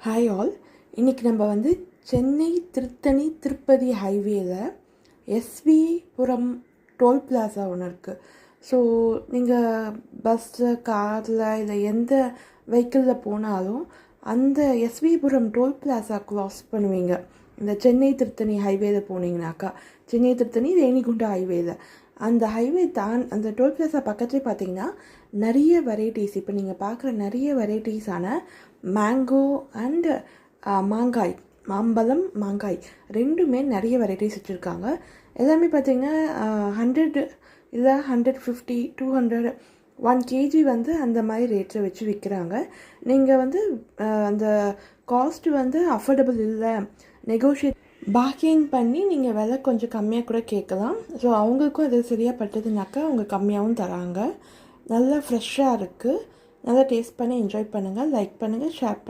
Hi all. இன்றைக்கி நம்ம வந்து சென்னை திருத்தணி திருப்பதி ஹைவேல எஸ்விபுரம் டோல் பிளாசா ஒன்று இருக்குது. ஸோ நீங்கள் பஸ்ஸு காரில் இல்லை எந்த வெஹிக்கிளில் போனாலும் அந்த எஸ்விபுரம் டோல் பிளாசா க்ராஸ் பண்ணுவீங்க. இந்த சென்னை திருத்தணி ஹைவேல போனீங்கனாக்கா, சென்னை திருத்தணி ரேணிகுண்டா ஹைவேல அந்த ஹைவே அந்த டோல் பிளாசா பக்கத்துலேயே பார்த்தீங்கன்னா நிறைய வெரைட்டிஸ், இப்போ நீங்கள் பார்க்குற நிறைய வெரைட்டிஸான மேங்கோ அண்டு மாங்காய், மாம்பழம் மாங்காய் ரெண்டுமே நிறைய வெரைட்டிஸ் வச்சுருக்காங்க. எல்லாமே பார்த்திங்கன்னா 100 இல்லை 150 200 1 kg வந்து அந்த மாதிரி ரேட்டில் வச்சு விற்கிறாங்க. நீங்கள் வந்து அந்த காஸ்ட்டு வந்து அஃபோர்டபுள் இல்லை, நெகோஷியேட் பார்கெயின் பண்ணி நீங்கள் விலை கொஞ்சம் கம்மியாக கூட கேட்கலாம். ஸோ அவங்களுக்கும் அது சரியாக பட்டதுனாக்கா அவங்க கம்மியாகவும் தராங்க. நல்லா ஃப்ரெஷ்ஷாக இருக்குது. நல்லா டேஸ்ட் பண்ணி என்ஜாய் பண்ணுங்கள். லைக் பண்ணுங்கள், ஷேர் பண்ணுங்கள்.